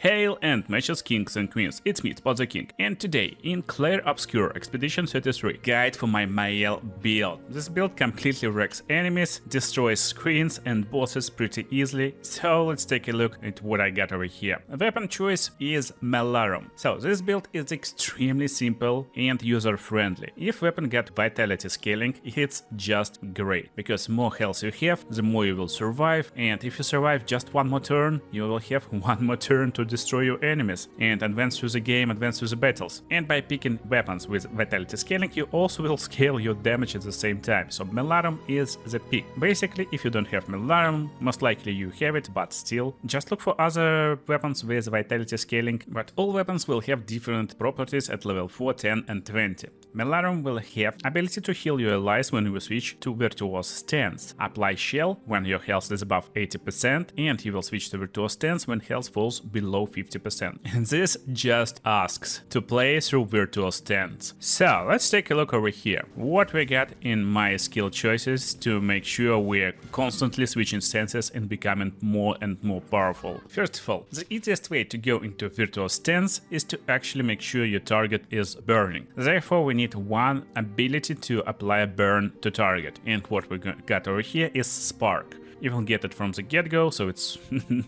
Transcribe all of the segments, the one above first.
Hail and matches kings and queens, it's me, Spud the King, and today in Clair Obscur Expedition 33, guide for my Maelle build. This build completely wrecks enemies, destroys screens and bosses pretty easily, so let's take a look at what I got over here. Weapon choice is Maelle. So this build is extremely simple and user-friendly. If weapon got vitality scaling, it's just great, because more health you have, the more you will survive, and if you survive just one more turn, you will have one more turn to destroy your enemies and advance through the game, advance through the battles. And by picking weapons with vitality scaling, you also will scale your damage at the same time. So Maelle is the pick. Basically, if you don't have Maelle, most likely you have it, but still, just look for other weapons with vitality scaling. But all weapons will have different properties at level 4, 10 and 20. Maelle will have ability to heal your allies when you switch to Virtuous Stance, apply Shell when your health is above 80%, and you will switch to Virtuous Stance when health falls below 50%. And this just asks to play through Virtuous Stance. So let's take a look over here. What we got in my skill choices to make sure we're constantly switching stances and becoming more and more powerful. First of all, the easiest way to go into Virtuous Stance is to actually make sure your target is burning. Therefore, we need one ability to apply a burn to target, and what we got over here is Spark. You will get it from the get-go, so it's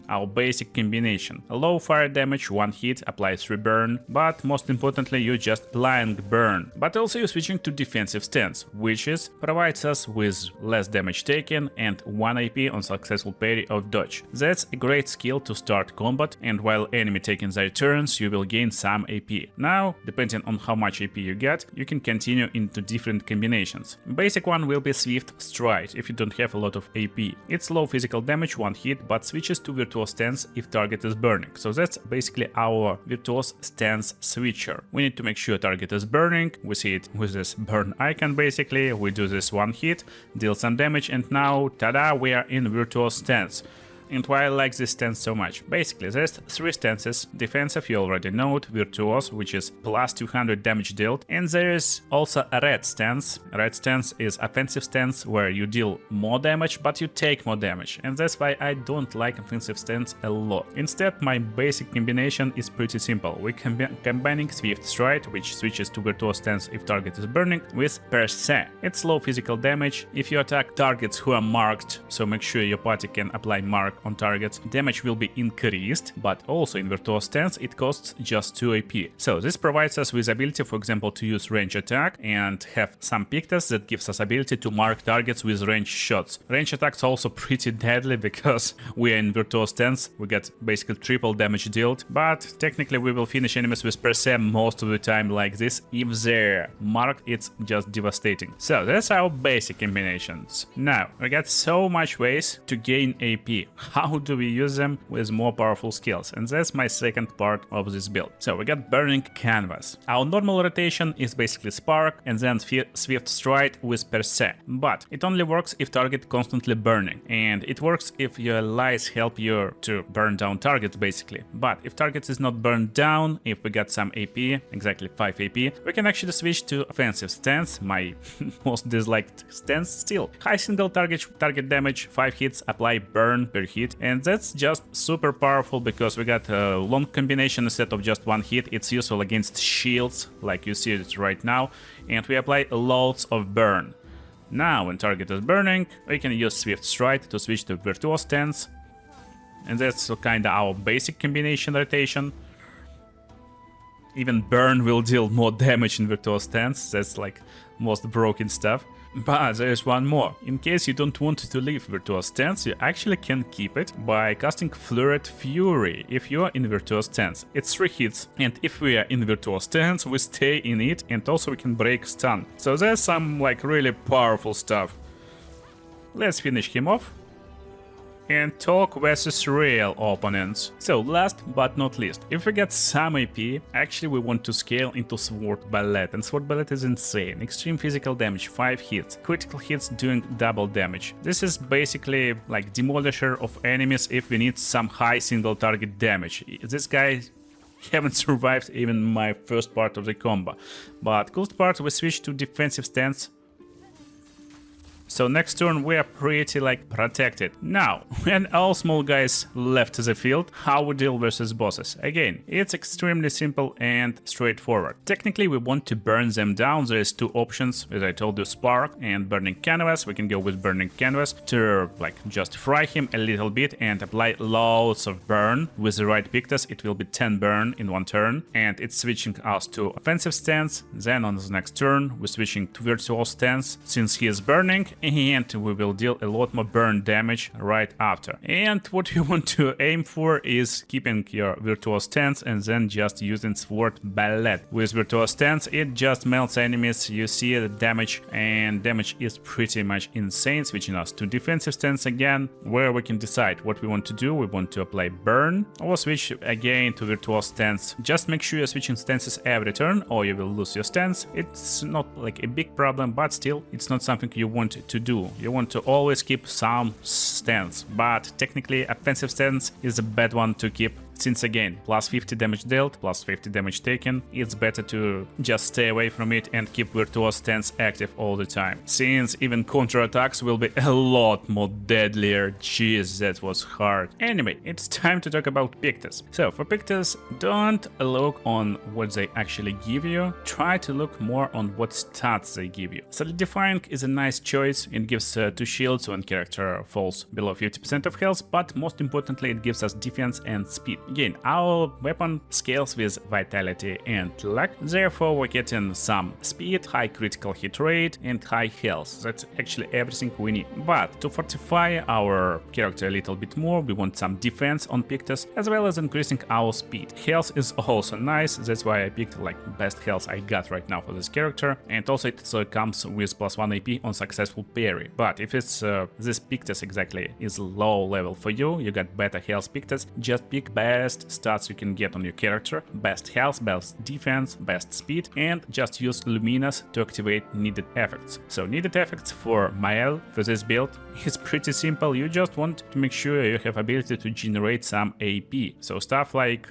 our basic combination. A low fire damage, one hit, applies 3 burn, but most importantly you just applying burn. But also you're switching to defensive stance, which provides us with less damage taken and 1 AP on successful parry of dodge. That's a great skill to start combat, and while enemy taking their turns, you will gain some AP. Now, depending on how much AP you get, you can continue into different combinations. Basic one will be Swift Stride if you don't have a lot of AP. It's low physical damage, 1 hit, but switches to Virtuous Stance if target is burning. So that's basically our Virtuous Stance switcher. We need to make sure target is burning. We see it with this burn icon basically. We do this 1 hit, deal some damage, and now, tada, we are in Virtuous Stance. And why I like this stance so much? Basically, there's 3 stances. Defensive, you already know it, Virtuous, which is plus 200 damage dealt. And there is also a red stance. Red stance is offensive stance, where you deal more damage, but you take more damage. And that's why I don't like offensive stance a lot. Instead, my basic combination is pretty simple. We're combining Swift Stride, which switches to Virtuous Stance if target is burning, with Per Se. It's low physical damage. If you attack targets who are marked, so make sure your party can apply mark on targets, damage will be increased, but also in Virtuous Stance it costs just 2 AP. So this provides us with ability, for example, to use range attack and have some pictas that gives us ability to mark targets with range shots. Range attacks also pretty deadly because we are in Virtuous Stance, we get basically triple damage dealt, but technically we will finish enemies with Per Se most of the time like this. If they're marked, it's just devastating. So that's our basic combinations. Now, we got so much ways to gain AP. How do we use them with more powerful skills? And that's my second part of this build. So we got Burning Canvas. Our normal rotation is basically Spark and then Swift Stride with Per Se. But it only works if target constantly burning. And it works if your allies help you to burn down targets basically. But if target is not burned down, if we got some AP, exactly 5 AP, we can actually switch to Offensive Stance, my most disliked stance still. High single target damage, 5 hits, apply burn per hit, and that's just super powerful because we got a long combination instead of just 1 hit. It's useful against shields, like you see it right now, and we apply loads of burn. Now, when target is burning, we can use Swift Stride to switch to Virtuous Stance, and that's kinda our basic combination rotation. Even burn will deal more damage in Virtuous Stance, that's like most broken stuff. But there is one more. In case you don't want to leave Virtuous Stance, you actually can keep it by casting Flurried Fury if you are in Virtuous Stance. It's 3 hits, and if we are in Virtuous Stance, we stay in it, and also we can break stun. So there's some like really powerful stuff. Let's finish him off and talk versus real opponents. So last but not least, if we get some AP, actually we want to scale into Sword Ballet, and Sword Ballet is insane. Extreme physical damage, 5 hits, critical hits doing double damage. This is basically like demolisher of enemies if we need some high single target damage. This guy haven't survived even my first part of the combo. But coolest part, we switch to defensive stance. So next turn we are pretty like protected. Now, when all small guys left the field, how we deal versus bosses? Again, it's extremely simple and straightforward. Technically, we want to burn them down. There's two options, as I told you, Spark and Burning Canvas. We can go with Burning Canvas to like just fry him a little bit and apply loads of burn. With the right Pictus, it will be 10 burn in one turn, and it's switching us to offensive stance. Then on the next turn, we're switching to virtual stance since he is burning, and we will deal a lot more burn damage right after. And what you want to aim for is keeping your virtual stance and then just using sword ballet. With virtual stance, it just melts enemies. You see the damage, and damage is pretty much insane. Switching us to defensive stance again, where we can decide what we want to do. We want to apply burn or switch again to virtual stance. Just make sure you're switching stances every turn or you will lose your stance. It's not like a big problem, but still it's not something you want to do. You want to always keep some stance, but technically offensive stance is a bad one to keep. Since again, plus 50 damage dealt, plus 50 damage taken, it's better to just stay away from it and keep virtual stance active all the time. Since even counterattacks will be a lot more deadlier. Jeez, that was hard. Anyway, it's time to talk about Pictus. So for Pictus, don't look on what they actually give you. Try to look more on what stats they give you. Solidifying is a nice choice. It gives 2 shields when character falls below 50% of health, but most importantly, it gives us defense and speed. Again, our weapon scales with vitality and luck, therefore we're getting some speed, high critical hit rate and high health. That's actually everything we need. But to fortify our character a little bit more, we want some defense on Pictus as well as increasing our speed. Health is also nice, that's why I picked like best health I got right now for this character, and also it comes with +1 AP on successful parry. But if it's this Pictus exactly is low level for you, you got better health Pictus, just pick best stats you can get on your character, best health, best defense, best speed, and just use Luminous to activate needed effects. So needed effects for Maelle for this build is pretty simple. You just want to make sure you have ability to generate some AP. So stuff like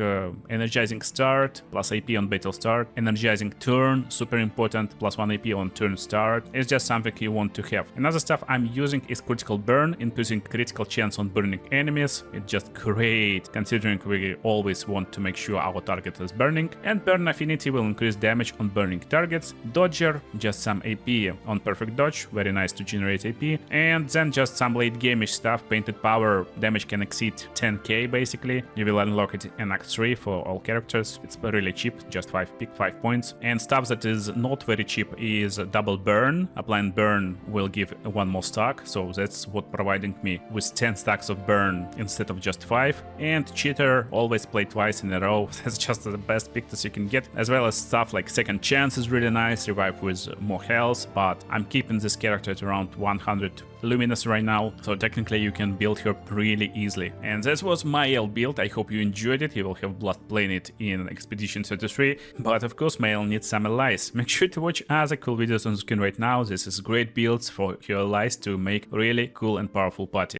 energizing start, plus AP on battle start, energizing turn, super important, +1 AP on turn start. It's just something you want to have. Another stuff I'm using is critical burn, increasing critical chance on burning enemies. It's just great considering we always want to make sure our target is burning. And burn affinity will increase damage on burning targets. Dodger, just some AP on perfect dodge, very nice to generate AP. And then just some late game-ish stuff. Painted power damage can exceed 10k basically. You will unlock it in Act 3 for all characters. It's really cheap, just 5 points. And stuff that is not very cheap is double burn. Applying burn will give 1 more stack, so that's what providing me with 10 stacks of burn instead of just 5. And cheater, always play twice in a row. That's just the best Pictus you can get, as well as stuff like second chance is really nice, revive with more health, but I'm keeping this character at around 100 luminous right now, so technically you can build her really easily. And this was Maelle build. I hope you enjoyed it. You will have blast playing it in Expedition 33, but of course Maelle needs some allies. Make sure to watch other cool videos on the screen right now. This is great builds for your allies to make really cool and powerful party.